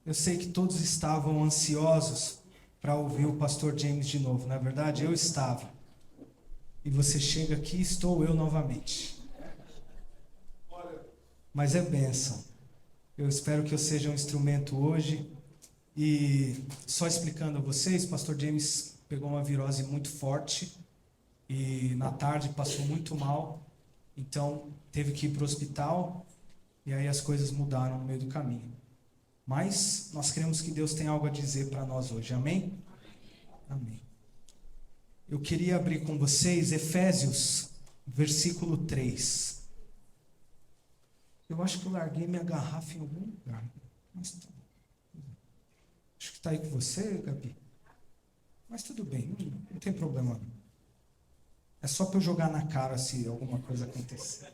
Eu sei que todos estavam ansiosos para ouvir o pastor James de novo. Na verdade, eu estava. E você chega aqui, estou eu novamente. Mas é bênção. Eu espero que eu seja um instrumento hoje. E só explicando a vocês, pastor James pegou uma virose muito forte e na tarde passou muito mal. Então teve que ir para o hospital e aí as coisas mudaram no meio do caminho. Mas nós cremos que Deus tem algo a dizer para nós hoje. Amém? Amém. Eu queria abrir com vocês Efésios, versículo 3. Eu acho que eu larguei minha garrafa em algum lugar. Mas acho que está aí com você, Gabi. Mas tudo bem, não tem problema. É só para eu jogar na cara se alguma coisa acontecer.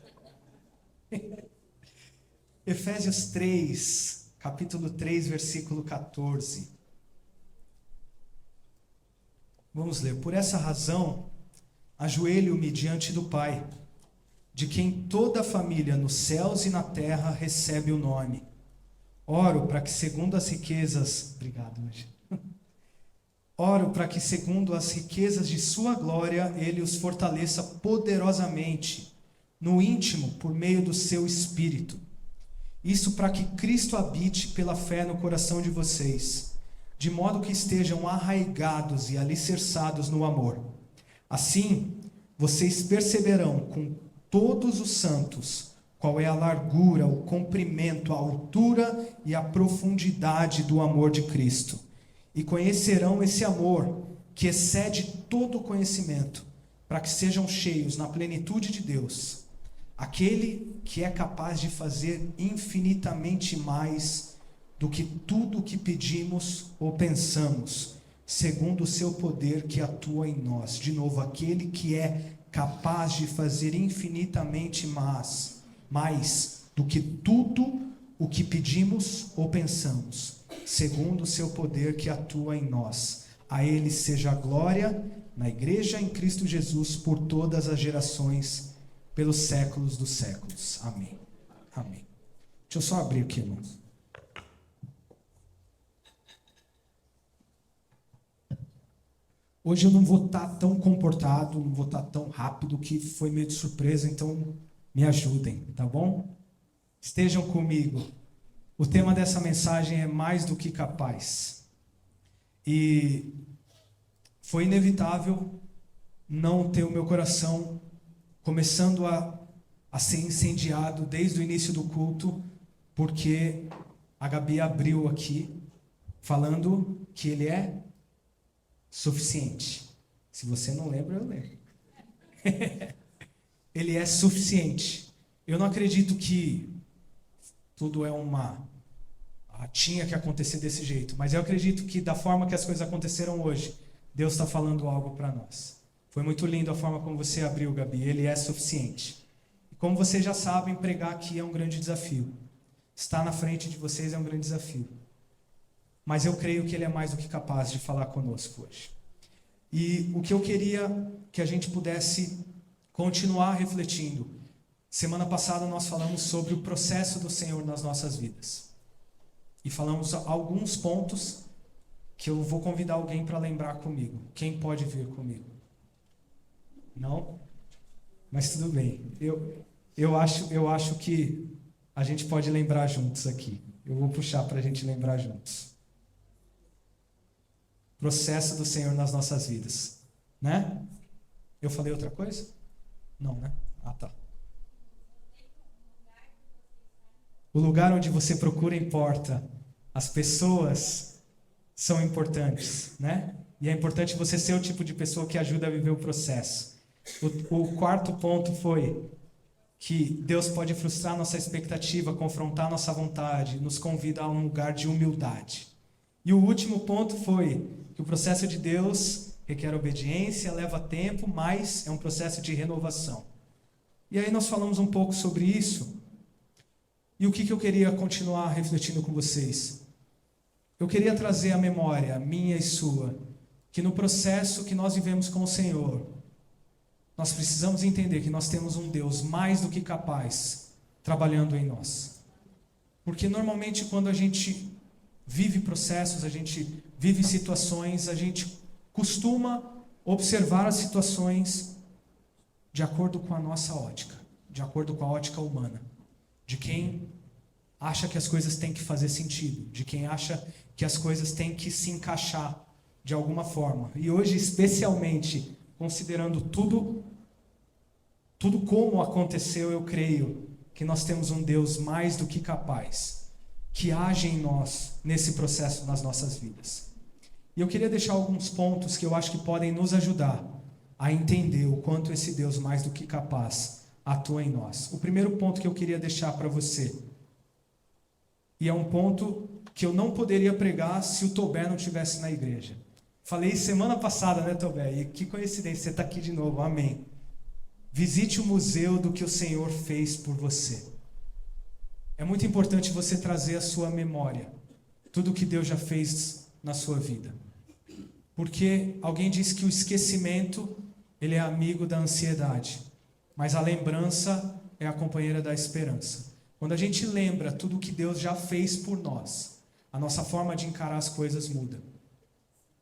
Efésios 3, capítulo 3, versículo 14. Vamos ler. Por essa razão, ajoelho-me diante do Pai, de quem toda a família nos céus e na terra recebe o nome. Oro para que segundo as riquezas... Obrigado, Anjo. Oro para que segundo as riquezas de sua glória, Ele os fortaleça poderosamente, no íntimo, por meio do seu Espírito. Isso para que Cristo habite pela fé no coração de vocês, de modo que estejam arraigados e alicerçados no amor. Assim, vocês perceberão com todos os santos qual é a largura, o comprimento, a altura e a profundidade do amor de Cristo. E conhecerão esse amor que excede todo o conhecimento, para que sejam cheios na plenitude de Deus, aquele que é capaz de fazer infinitamente mais do que tudo o que pedimos ou pensamos, segundo o seu poder que atua em nós. De novo, aquele que é capaz de fazer infinitamente mais do que tudo o que pedimos ou pensamos, segundo o seu poder que atua em nós. A Ele seja a glória na igreja em Cristo Jesus por todas as gerações, pelos séculos dos séculos. Amém. Amém. Deixa eu só abrir aqui, irmãos. Hoje eu não vou estar tão comportado, não vou estar tão rápido, que foi meio de surpresa, então me ajudem, tá bom? Estejam comigo. O tema dessa mensagem é mais do que capaz. E foi inevitável não ter o meu coração começando a ser incendiado desde o início do culto, porque a Gabi abriu aqui falando que Ele é suficiente. Se você não lembra, eu lembro. Ele é suficiente. Eu não acredito que tudo é tinha que acontecer desse jeito, mas eu acredito que da forma que as coisas aconteceram hoje, Deus está falando algo para nós. Foi muito lindo a forma como você abriu, Gabi. Ele é suficiente. E como vocês já sabem, pregar aqui é um grande desafio. Estar na frente de vocês é um grande desafio. Mas eu creio que Ele é mais do que capaz de falar conosco hoje. E o que eu queria que a gente pudesse continuar refletindo. Semana passada nós falamos sobre o processo do Senhor nas nossas vidas. E falamos alguns pontos que eu vou convidar alguém para lembrar comigo. Quem pode vir comigo? Não? Mas tudo bem. Eu acho que a gente pode lembrar juntos aqui. Eu vou puxar para a gente lembrar juntos. Processo do Senhor nas nossas vidas. Né? Eu falei outra coisa? Não, né? Ah, tá. O lugar onde você procura importa. As pessoas são importantes, né? E é importante você ser o tipo de pessoa que ajuda a viver o processo. O quarto ponto foi que Deus pode frustrar nossa expectativa, confrontar nossa vontade, nos convida a um lugar de humildade. E o último ponto foi que o processo de Deus requer obediência, leva tempo, mas é um processo de renovação. E aí nós falamos um pouco sobre isso. E o que eu queria continuar refletindo com vocês? Eu queria trazer à memória, minha e sua, que no processo que nós vivemos com o Senhor, nós precisamos entender que nós temos um Deus mais do que capaz trabalhando em nós. Porque normalmente quando a gente vive processos, a gente vive situações, a gente costuma observar as situações de acordo com a nossa ótica, de acordo com a ótica humana, de quem acha que as coisas têm que fazer sentido, de quem acha que as coisas têm que se encaixar de alguma forma. E hoje, especialmente, considerando tudo como aconteceu, eu creio que nós temos um Deus mais do que capaz, que age em nós nesse processo nas nossas vidas. E eu queria deixar alguns pontos que eu acho que podem nos ajudar a entender o quanto esse Deus mais do que capaz atua em nós. O primeiro ponto que eu queria deixar para você, e é um ponto que eu não poderia pregar se o Tobé não estivesse na igreja. Falei semana passada, né, Tobé? E que coincidência, você está aqui de novo, amém. Visite o museu do que o Senhor fez por você. É muito importante você trazer à sua memória tudo o que Deus já fez na sua vida. Porque alguém disse que o esquecimento, ele é amigo da ansiedade, mas a lembrança é a companheira da esperança. Quando a gente lembra tudo o que Deus já fez por nós, a nossa forma de encarar as coisas muda.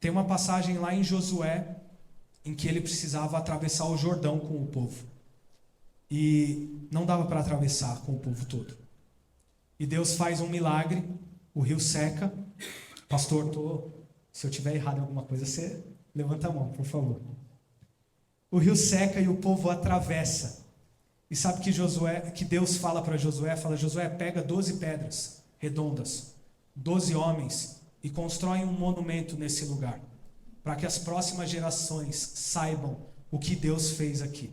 Tem uma passagem lá em Josué, em que ele precisava atravessar o Jordão com o povo. E não dava para atravessar com o povo todo. E Deus faz um milagre, o rio seca. Pastor, se eu tiver errado em alguma coisa, você levanta a mão, por favor. O rio seca e o povo atravessa. E sabe que Deus fala para Josué, Josué, pega 12 pedras redondas, 12 homens, e constrói um monumento nesse lugar, para que as próximas gerações saibam o que Deus fez aqui.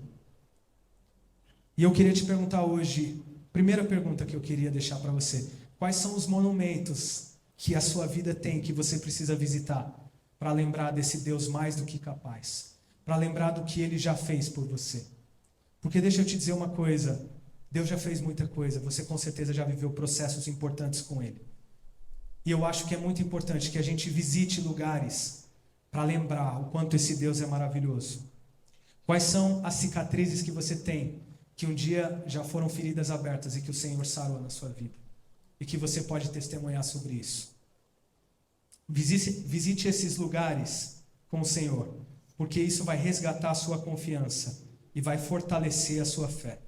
E eu queria te perguntar hoje, primeira pergunta que eu queria deixar para você, quais são os monumentos que a sua vida tem, que você precisa visitar, para lembrar desse Deus mais do que capaz, para lembrar do que Ele já fez por você? Porque deixa eu te dizer uma coisa, Deus já fez muita coisa, você com certeza já viveu processos importantes com Ele. E eu acho que é muito importante que a gente visite lugares para lembrar o quanto esse Deus é maravilhoso. Quais são as cicatrizes que você tem, que um dia já foram feridas abertas e que o Senhor sarou na sua vida? E que você pode testemunhar sobre isso. Visite esses lugares com o Senhor, porque isso vai resgatar a sua confiança e vai fortalecer a sua fé.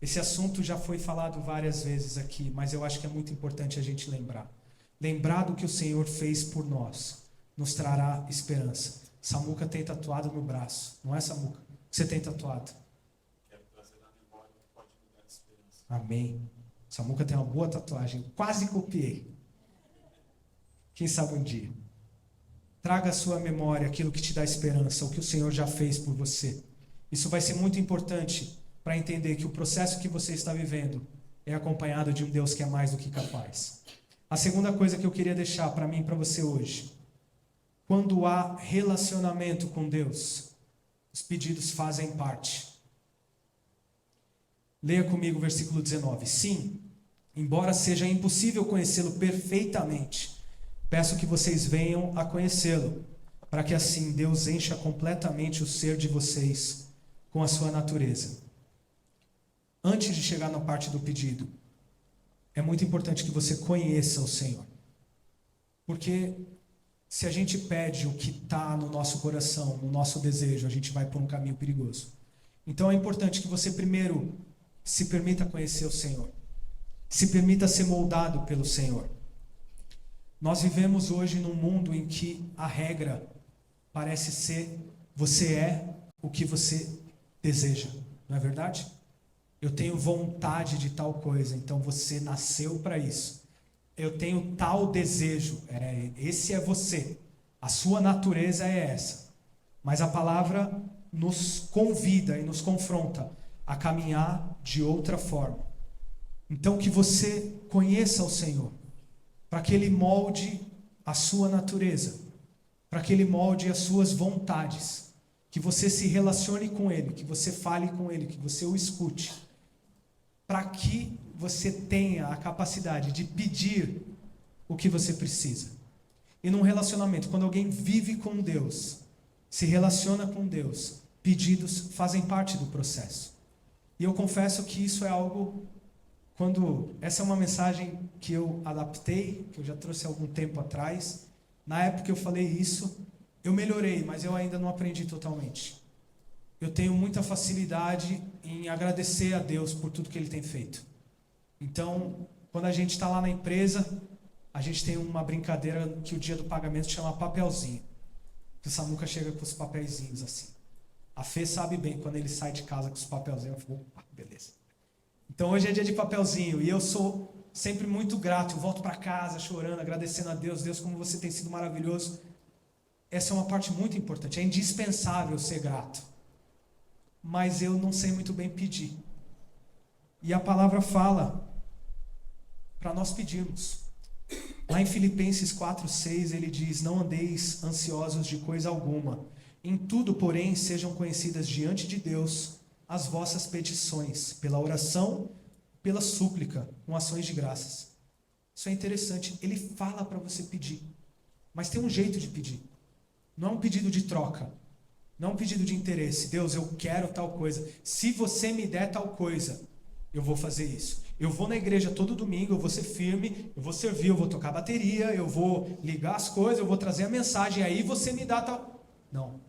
Esse assunto já foi falado várias vezes aqui, mas eu acho que é muito importante a gente lembrar. Lembrar do que o Senhor fez por nós nos trará esperança. Samuca tem tatuado no braço, não é, Samuca? Você tem tatuado? Quero trazer na memória que pode me dar esperança. Amém. Samuca tem uma boa tatuagem, quase copiei. Quem sabe um dia. Traga à sua memória aquilo que te dá esperança, o que o Senhor já fez por você. Isso vai ser muito importante para entender que o processo que você está vivendo é acompanhado de um Deus que é mais do que capaz. A segunda coisa que eu queria deixar para mim e para você hoje, quando há relacionamento com Deus, os pedidos fazem parte. Leia comigo o versículo 19. Sim, embora seja impossível conhecê-lo perfeitamente, peço que vocês venham a conhecê-lo, para que assim Deus encha completamente o ser de vocês com a sua natureza. Antes de chegar na parte do pedido, é muito importante que você conheça o Senhor. Porque se a gente pede o que está no nosso coração, no nosso desejo, a gente vai por um caminho perigoso. Então é importante que você primeiro se permita conhecer o Senhor. Se permita ser moldado pelo Senhor. Nós vivemos hoje num mundo em que a regra parece ser: você é o que você deseja. Não é verdade? Eu tenho vontade de tal coisa, então você nasceu para isso. Eu tenho tal desejo, esse é você. A sua natureza é essa. Mas a palavra nos convida e nos confronta a caminhar de outra forma. Então que você conheça o Senhor, para que Ele molde a sua natureza, para que Ele molde as suas vontades, que você se relacione com Ele, que você fale com Ele, que você o escute, para que você tenha a capacidade de pedir o que você precisa. E num relacionamento, quando alguém vive com Deus, se relaciona com Deus, pedidos fazem parte do processo. E eu confesso que isso é algo essa é uma mensagem que eu adaptei, que eu já trouxe há algum tempo atrás. Na época que eu falei isso, eu melhorei, mas eu ainda não aprendi totalmente. Eu tenho muita facilidade em agradecer a Deus por tudo que Ele tem feito. Então, quando a gente está lá na empresa, a gente tem uma brincadeira que o dia do pagamento chama papelzinho. Que o Samuca chega com os papelzinhos assim. A Fê sabe bem quando ele sai de casa com os papelzinhos. Eu falo, opa, beleza. Então hoje é dia de papelzinho e eu sou sempre muito grato. Eu volto para casa chorando, agradecendo a Deus. Deus, como você tem sido maravilhoso. Essa é uma parte muito importante. É indispensável ser grato. Mas eu não sei muito bem pedir. E a palavra fala para nós pedirmos. Lá em Filipenses 4:6 ele diz: não andeis ansiosos de coisa alguma. Em tudo, porém, sejam conhecidas diante de Deus as vossas petições, pela oração, pela súplica, com ações de graças. Isso é interessante. Ele fala para você pedir. Mas tem um jeito de pedir. Não é um pedido de troca. Não é um pedido de interesse. Deus, eu quero tal coisa. Se você me der tal coisa, eu vou fazer isso. Eu vou na igreja todo domingo, eu vou ser firme, eu vou servir, eu vou tocar bateria, eu vou ligar as coisas, eu vou trazer a mensagem, aí você me dá tal... Não.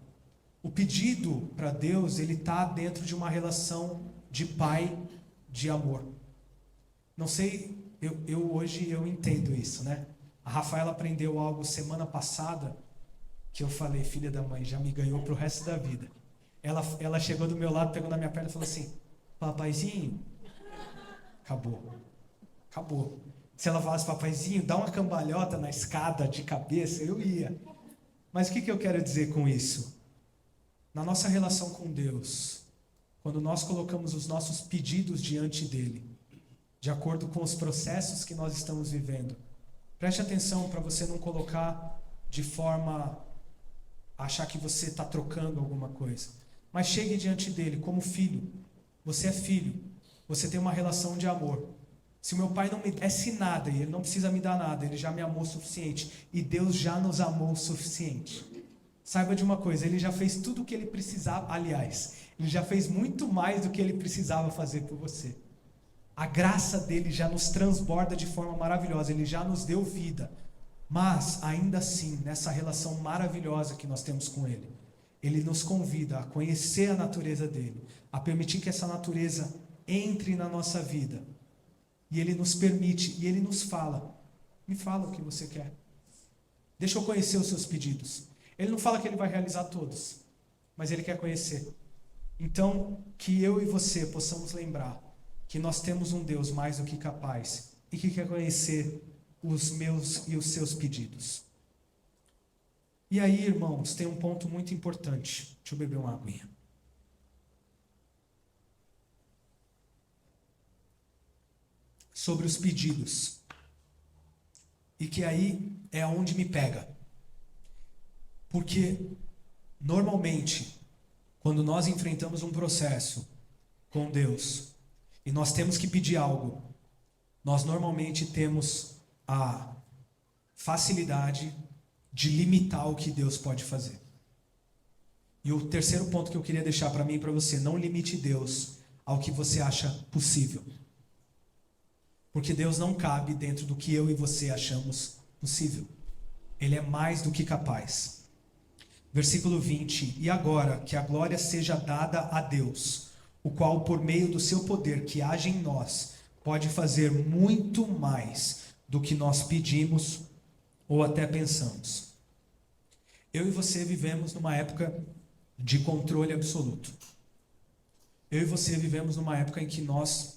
O pedido para Deus, ele está dentro de uma relação de pai, de amor. Não sei, hoje eu entendo isso, né? A Rafaela aprendeu algo semana passada, que eu falei, filha da mãe, já me ganhou para o resto da vida. Ela chegou do meu lado, pegou na minha perna e falou assim, papaizinho, acabou. Se ela falasse, papaizinho, dá uma cambalhota na escada de cabeça, eu ia. Mas o que eu quero dizer com isso? Na nossa relação com Deus, quando nós colocamos os nossos pedidos diante dele, de acordo com os processos que nós estamos vivendo, preste atenção para você não colocar de forma a achar que você está trocando alguma coisa, mas chegue diante dele como filho. Você é filho, você tem uma relação de amor. Se o meu pai não me desse nada, e ele não precisa me dar nada, ele já me amou o suficiente, e Deus já nos amou o suficiente. Saiba de uma coisa, ele já fez tudo o que ele precisava, aliás, ele já fez muito mais do que ele precisava fazer por você. A graça dele já nos transborda de forma maravilhosa, ele já nos deu vida. Mas, ainda assim, nessa relação maravilhosa que nós temos com ele, ele nos convida a conhecer a natureza dele, a permitir que essa natureza entre na nossa vida. E ele nos permite, e ele nos fala, me fala o que você quer. Deixa eu conhecer os seus pedidos. Ele não fala que ele vai realizar todos, mas ele quer conhecer. Então, que eu e você possamos lembrar que nós temos um Deus mais do que capaz e que quer conhecer os meus e os seus pedidos. E aí, irmãos, tem um ponto muito importante. Deixa eu beber uma aguinha. Sobre os pedidos. E que aí é onde me pega. Porque, normalmente, quando nós enfrentamos um processo com Deus, e nós temos que pedir algo, nós normalmente temos a facilidade de limitar o que Deus pode fazer. E o terceiro ponto que eu queria deixar para mim e para você, não limite Deus ao que você acha possível. Porque Deus não cabe dentro do que eu e você achamos possível. Ele é mais do que capaz. Versículo 20, e agora que a glória seja dada a Deus, o qual por meio do seu poder que age em nós, pode fazer muito mais do que nós pedimos ou até pensamos. Eu e você vivemos numa época de controle absoluto. Eu e você vivemos numa época em que nós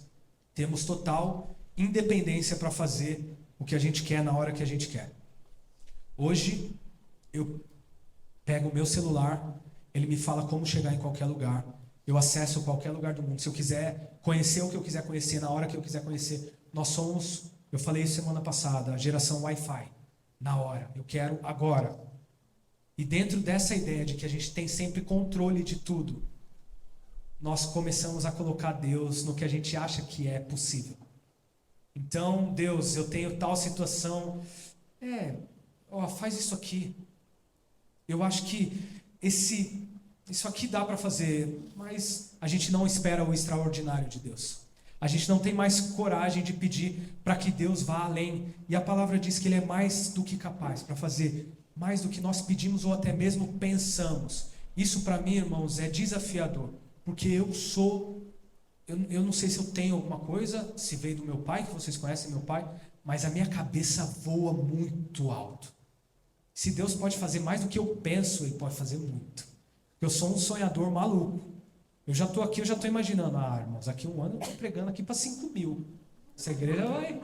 temos total independência para fazer o que a gente quer na hora que a gente quer. Hoje, eu pego o meu celular, ele me fala como chegar em qualquer lugar. Eu acesso qualquer lugar do mundo. Se eu quiser conhecer o que eu quiser conhecer, na hora que eu quiser conhecer. Nós somos, eu falei isso semana passada, a geração Wi-Fi. Na hora, eu quero agora. E dentro dessa ideia de que a gente tem sempre controle de tudo, nós começamos a colocar Deus no que a gente acha que é possível. Então, Deus, eu tenho tal situação. Faz isso aqui. Eu acho que isso aqui dá para fazer, mas a gente não espera o extraordinário de Deus. A gente não tem mais coragem de pedir para que Deus vá além. E a palavra diz que Ele é mais do que capaz para fazer mais do que nós pedimos ou até mesmo pensamos. Isso para mim, irmãos, é desafiador. Porque eu não sei se eu tenho alguma coisa, se veio do meu pai, que vocês conhecem meu pai, mas a minha cabeça voa muito alto. Se Deus pode fazer mais do que eu penso, Ele pode fazer muito. Eu sou um sonhador maluco. Eu já estou aqui, eu já estou imaginando, irmãos, aqui um ano eu estou pregando aqui para 5.000. Essa igreja vai...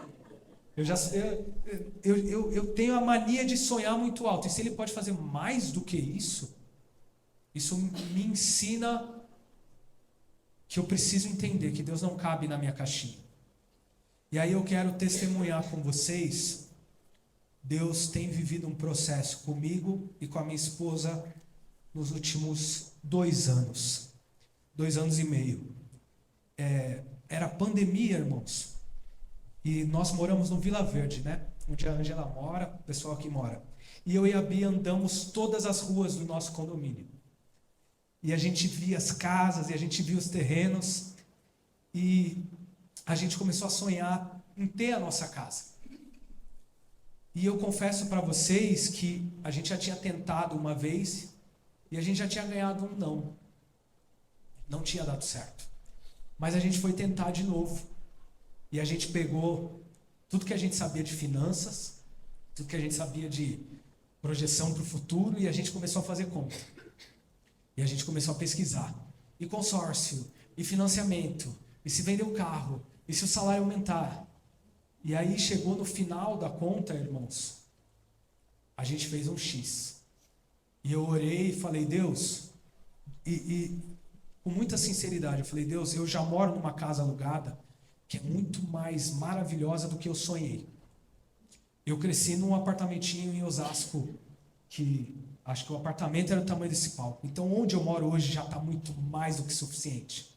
Eu tenho a mania de sonhar muito alto. E se Ele pode fazer mais do que isso me ensina que eu preciso entender que Deus não cabe na minha caixinha. E aí eu quero testemunhar com vocês. Deus tem vivido um processo comigo e com a minha esposa nos últimos 2 anos. 2 anos e meio. Era pandemia, irmãos. E nós moramos no Vila Verde, né? Onde a Ângela mora, o pessoal aqui mora. E eu e a Bia andamos todas as ruas do nosso condomínio. E a gente via as casas, e a gente via os terrenos. E a gente começou a sonhar em ter a nossa casa. E eu confesso para vocês que a gente já tinha tentado uma vez e a gente já tinha ganhado um não. Não tinha dado certo. Mas a gente foi tentar de novo. E a gente pegou tudo que a gente sabia de finanças, tudo que a gente sabia de projeção para o futuro e a gente começou a fazer conta. E a gente começou a pesquisar. E consórcio, e financiamento, e se vender um carro, e se o salário aumentar. E aí chegou no final da conta, irmãos, a gente fez um X. E eu orei e falei, Deus, e com muita sinceridade, eu falei, Deus, eu já moro numa casa alugada que é muito mais maravilhosa do que eu sonhei. Eu cresci num apartamentinho em Osasco, que acho que o apartamento era o tamanho desse palco. Então onde eu moro hoje já está muito mais do que suficiente.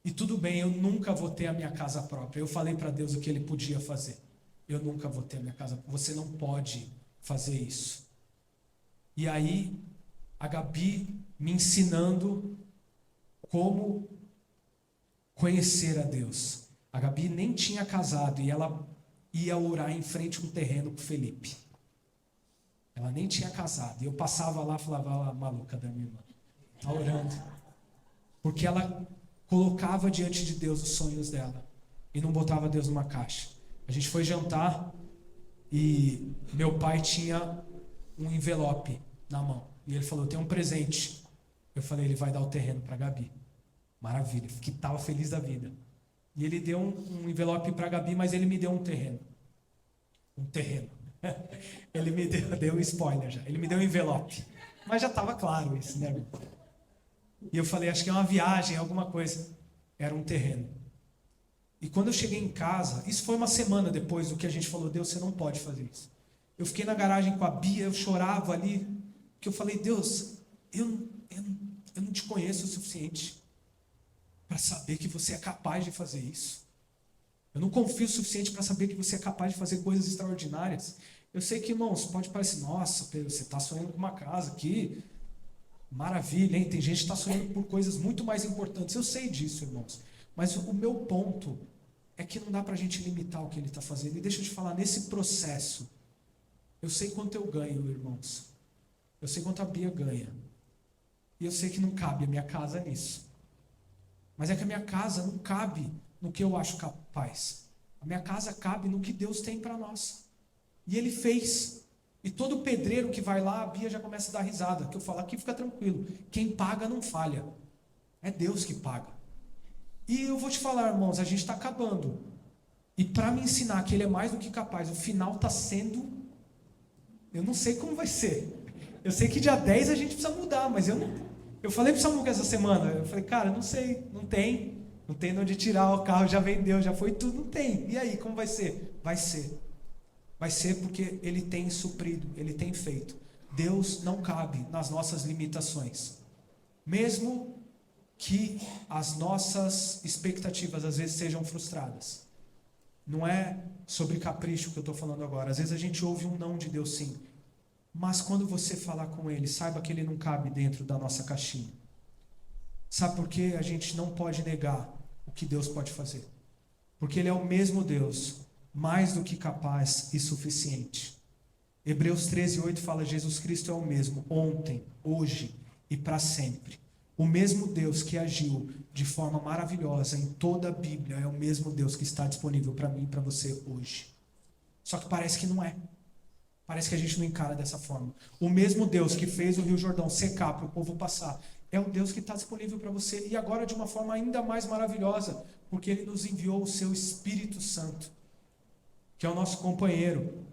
E tudo bem, eu nunca vou ter a minha casa própria. Eu falei para Deus o que Ele podia fazer. Eu nunca vou ter a minha casa. Você não pode fazer isso. E aí, a Gabi me ensinando como conhecer a Deus. A Gabi nem tinha casado e ela ia orar em frente a um terreno com o Felipe. Ela nem tinha casado. E eu passava lá e falava, maluca da minha irmã, está orando. Porque ela colocava diante de Deus os sonhos dela e não botava Deus numa caixa. A gente foi jantar e meu pai tinha um envelope na mão. E ele falou, tem um presente. Eu falei, ele vai dar o terreno para a Gabi. Maravilha, que estava feliz da vida. E ele deu um envelope para a Gabi, mas ele me deu um terreno. Um terreno. Ele me deu um spoiler já. Ele me deu um envelope. Mas já estava claro isso, né? E eu falei, acho que é uma viagem, alguma coisa. Era um terreno. E quando eu cheguei em casa, isso foi uma semana depois do que a gente falou, Deus, você não pode fazer isso. Eu fiquei na garagem com a Bia, eu chorava ali, porque eu falei, Deus, eu não te conheço o suficiente para saber que você é capaz de fazer isso. Eu não confio o suficiente para saber que você é capaz de fazer coisas extraordinárias. Eu sei que, irmãos, pode parecer, nossa, Pedro, você está sonhando com uma casa aqui, maravilha, hein? Tem gente que está sonhando por coisas muito mais importantes. Eu sei disso, irmãos. Mas o meu ponto é que não dá para a gente limitar o que Ele está fazendo. E deixa eu te falar, nesse processo, eu sei quanto eu ganho, irmãos. Eu sei quanto a Bia ganha. E eu sei que não cabe a minha casa nisso. Mas é que a minha casa não cabe no que eu acho capaz. A minha casa cabe no que Deus tem para nós. E Ele fez. E todo pedreiro que vai lá, a Bia já começa a dar risada. Que eu falo, aqui fica tranquilo. Quem paga não falha. É Deus que paga. E eu vou te falar, irmãos, a gente está acabando. E para me ensinar que Ele é mais do que capaz, o final está sendo... Eu não sei como vai ser. Eu sei que dia 10 a gente precisa mudar, mas eu não... Eu falei para o Samuca essa semana, eu falei, cara, não sei, não tem onde tirar, o carro já vendeu, já foi tudo, não tem. E aí, como vai ser? Vai ser. Vai ser porque Ele tem suprido, Ele tem feito. Deus não cabe nas nossas limitações. Mesmo que as nossas expectativas às vezes sejam frustradas. Não é sobre capricho que eu estou falando agora. Às vezes a gente ouve um não de Deus, sim. Mas quando você falar com Ele, saiba que Ele não cabe dentro da nossa caixinha. Sabe por quê? A gente não pode negar o que Deus pode fazer. porque Ele é o mesmo Deus, mais do que capaz e suficiente. Hebreus 13:8 fala: Jesus Cristo é o mesmo, ontem, hoje e para sempre. O mesmo Deus que agiu de forma maravilhosa em toda a Bíblia é o mesmo Deus que está disponível para mim e para você hoje. Só que parece que não é. Parece que a gente não encara dessa forma. O mesmo Deus que fez o Rio Jordão secar para o povo passar é o Deus que está disponível para você, e agora de uma forma ainda mais maravilhosa, porque Ele nos enviou o seu Espírito Santo, que é o nosso companheiro.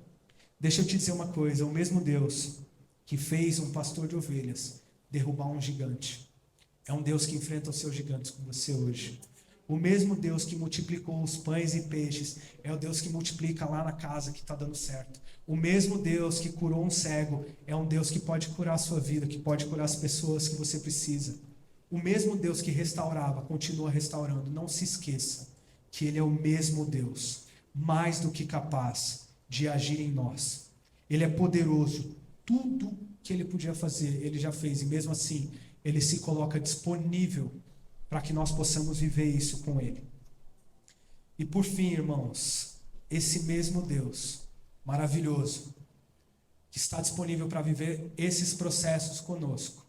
Deixa eu te dizer uma coisa: o mesmo Deus que fez um pastor de ovelhas derrubar um gigante é um Deus que enfrenta os seus gigantes com você hoje. O mesmo Deus que multiplicou os pães e peixes é o Deus que multiplica lá na casa que está dando certo. O mesmo Deus que curou um cego é um Deus que pode curar a sua vida, que pode curar as pessoas que você precisa. O mesmo Deus que restaurava, continua restaurando. Não se esqueça que Ele é o mesmo Deus, mais do que capaz de agir em nós. Ele é poderoso. Tudo que Ele podia fazer, Ele já fez. E mesmo assim, Ele se coloca disponível para que nós possamos viver isso com Ele. E por fim, irmãos, esse mesmo Deus maravilhoso, que está disponível para viver esses processos conosco,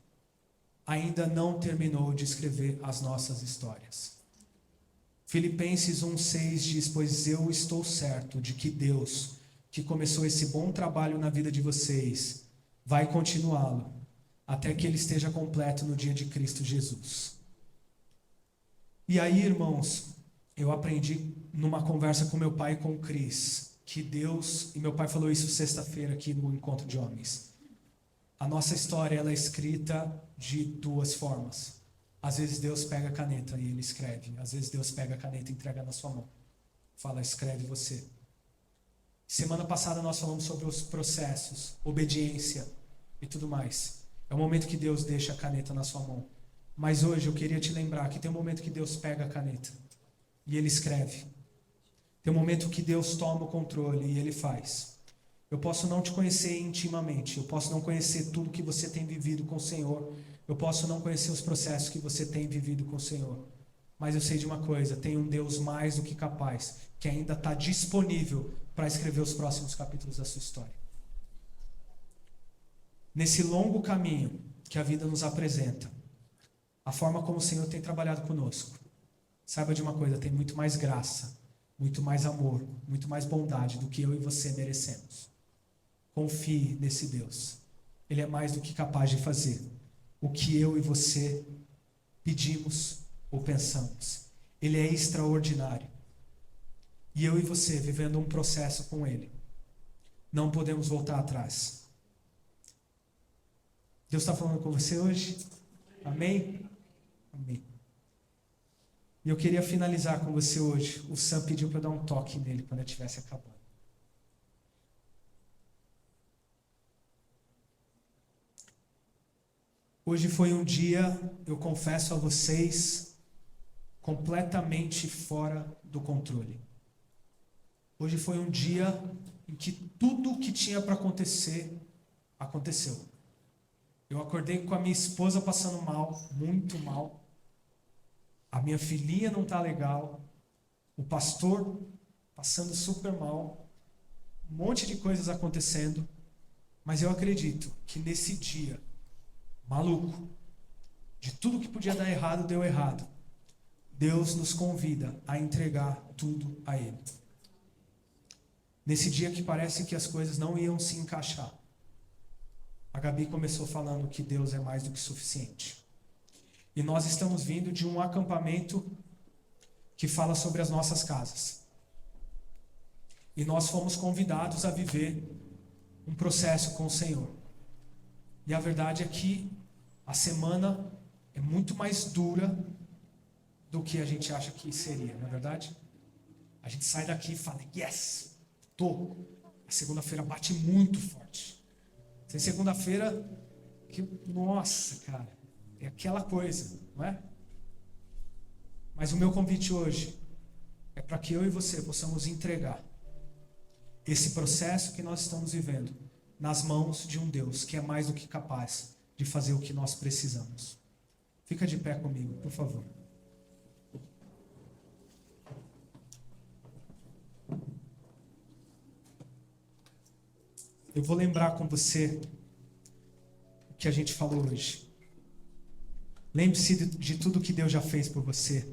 ainda não terminou de escrever as nossas histórias. Filipenses 1,6 diz: pois eu estou certo de que Deus, que começou esse bom trabalho na vida de vocês, vai continuá-lo, até que ele esteja completo no dia de Cristo Jesus. E aí, irmãos, eu aprendi numa conversa com meu pai e com o Cris, que Deus, e meu pai falou isso sexta-feira aqui no Encontro de Homens, a nossa história ela é escrita de duas formas. Às vezes Deus pega a caneta e Ele escreve. Às vezes Deus pega a caneta e entrega na sua mão. Fala: escreve você. Semana passada nós falamos sobre os processos, obediência e tudo mais. É o momento que Deus deixa a caneta na sua mão. Mas hoje eu queria te lembrar que tem um momento que Deus pega a caneta e Ele escreve. Tem um momento que Deus toma o controle e Ele faz. Eu posso não te conhecer intimamente, eu posso não conhecer tudo que você tem vivido com o Senhor, eu posso não conhecer os processos que você tem vivido com o Senhor, mas eu sei de uma coisa: tem um Deus mais do que capaz, que ainda está disponível para escrever os próximos capítulos da sua história. Nesse longo caminho que a vida nos apresenta, a forma como o Senhor tem trabalhado conosco, saiba de uma coisa: tem muito mais graça, muito mais amor, muito mais bondade do que eu e você merecemos. Confie nesse Deus. Ele é mais do que capaz de fazer o que eu e você pedimos ou pensamos. Ele é extraordinário. E eu e você, vivendo um processo com Ele, não podemos voltar atrás. Deus está falando com você hoje? Amém? Amém. E eu queria finalizar com você hoje. O Sam pediu para eu dar um toque nele quando eu estivesse acabando. Hoje foi um dia, eu confesso a vocês, completamente fora do controle. Hoje foi um dia em que tudo o que tinha para acontecer, aconteceu. Eu acordei com a minha esposa passando mal, muito mal. A minha filhinha não está legal. O pastor passando super mal. Um monte de coisas acontecendo. Mas eu acredito que nesse dia maluco, de tudo que podia dar errado, deu errado, Deus nos convida a entregar tudo a Ele. Nesse dia que parece que as coisas não iam se encaixar, a Gabi começou falando que Deus é mais do que suficiente. E nós estamos vindo de um acampamento que fala sobre as nossas casas. E nós fomos convidados a viver um processo com o Senhor. E a verdade é que a semana é muito mais dura do que a gente acha que seria, não é verdade? A gente sai daqui e fala: yes, tô. A segunda-feira bate muito forte. Tem segunda-feira que, nossa, cara, é aquela coisa, não é? Mas o meu convite hoje é para que eu e você possamos entregar esse processo que nós estamos vivendo nas mãos de um Deus que é mais do que capaz de fazer o que nós precisamos. Fica de pé comigo, por favor. eu vou lembrar com você o que a gente falou hoje. Lembre-se de tudo que Deus já fez por você.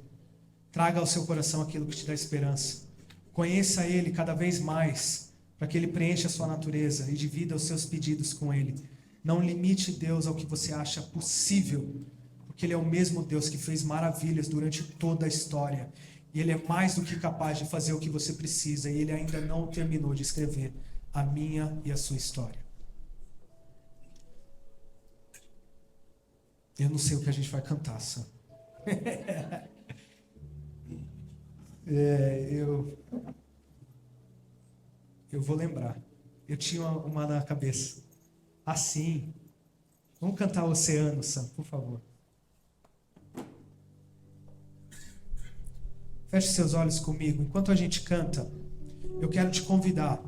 Traga ao seu coração aquilo que te dá esperança. Conheça Ele cada vez mais, para que Ele preencha a sua natureza e divida os seus pedidos com Ele. Não limite Deus ao que você acha possível, porque Ele é o mesmo Deus que fez maravilhas durante toda a história. E Ele é mais do que capaz de fazer o que você precisa. E Ele ainda não terminou de escrever a minha e a sua história. Eu não sei o que a gente vai cantar, Sam. Eu vou lembrar. Eu tinha uma na cabeça. Assim. Vamos cantar o Oceano, Sam, por favor. Feche seus olhos comigo. Enquanto a gente canta, eu quero te convidar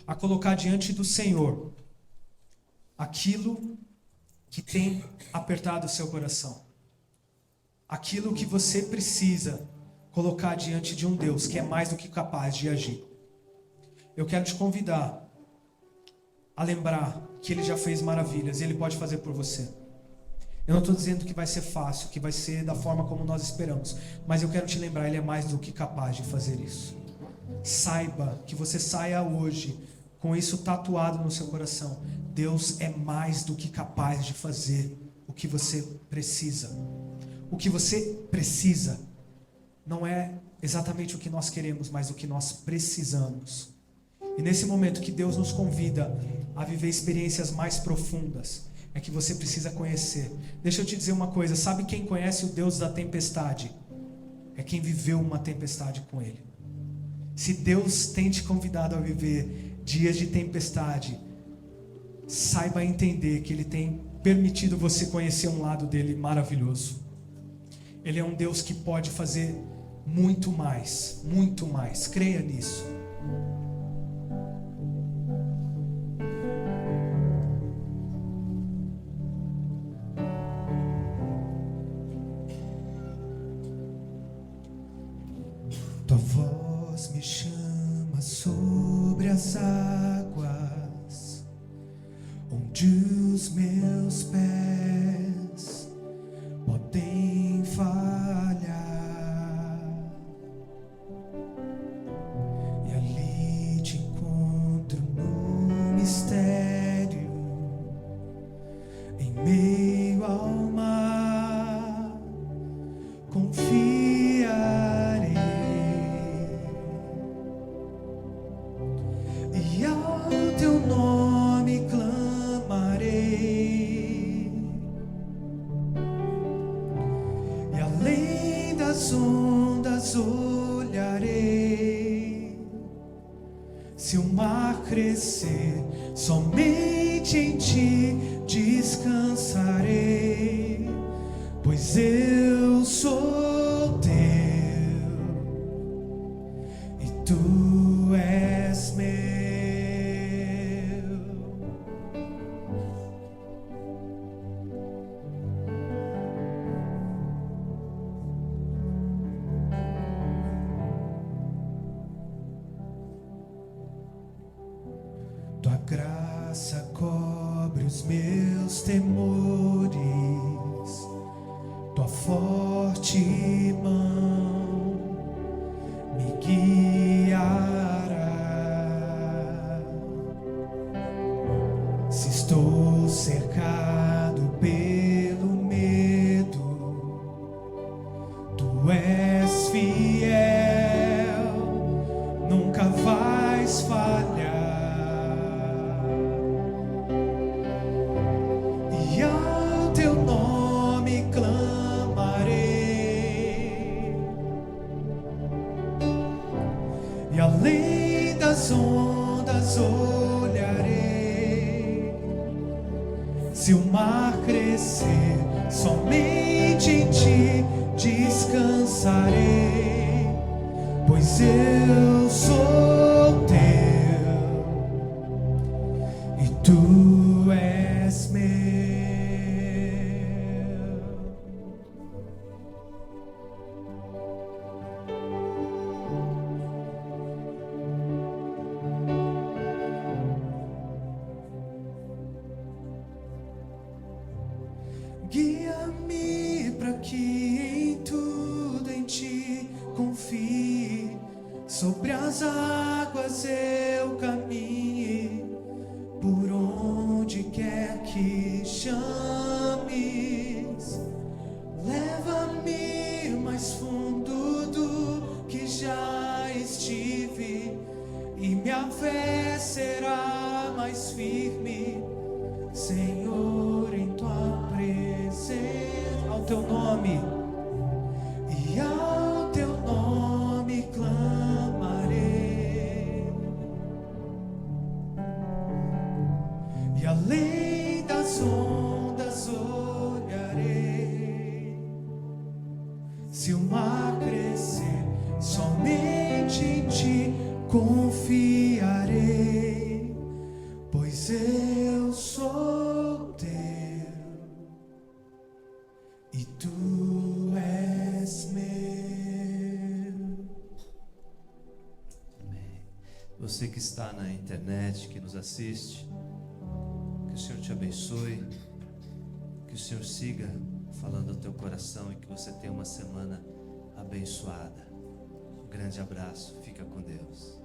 a colocar diante do Senhor aquilo que tem apertado o seu coração. Aquilo que você precisa colocar diante de um Deus que é mais do que capaz de agir. Eu quero te convidar a lembrar que Ele já fez maravilhas e Ele pode fazer por você. Eu não estou dizendo que vai ser fácil, que vai ser da forma como nós esperamos, mas eu quero te lembrar, Ele é mais do que capaz de fazer isso. Saiba, que você saia hoje com isso tatuado no seu coração. Deus é mais do que capaz de fazer o que você precisa. O que você precisa não é exatamente o que nós queremos, mas o que nós precisamos. E nesse momento que Deus nos convida a viver experiências mais profundas, é que você precisa conhecer. Deixa eu te dizer uma coisa, sabe quem conhece o Deus da tempestade? É quem viveu uma tempestade com Ele. Se Deus tem te convidado a viver dias de tempestade, saiba entender que Ele tem permitido você conhecer um lado dele maravilhoso. Ele é um Deus que pode fazer muito mais, muito mais. Creia nisso. Tua voz me chama sobre as águas, onde os meus pés podem falhar, e ali te encontro no mistério, em meio ao mar, confiarei, e ao teu nome clamarei, e além das ondas olharei. Se o mar crescer, somente em ti descansarei, pois eu sou teu e tu és meu. Tua graça cobre os meus temores, tua forte mão me guiará. Se estou cercado pelo medo, tu és fiel, nunca vais falhar. E ao teu nome clamarei, e além das ondas olharei. Se o mar crescer, somente em ti descansarei, pois eu sou teu e tu és meu. que em tudo em ti confie, sobre as águas eu caminhe, por onde quer que chames. Leva-me mais fundo do que já estive, e minha fé será mais firme, Senhor, em tua presença. Ao teu nome e ao teu nome clamarei, e além das ondas olharei. Se o mar crescer, somente em ti confiarei, pois eu sou teu e tu és meu. Amém. Você que está na internet, que nos assiste, que o Senhor te abençoe, que o Senhor siga falando ao teu coração e que você tenha uma semana abençoada. Um grande abraço, fica com Deus.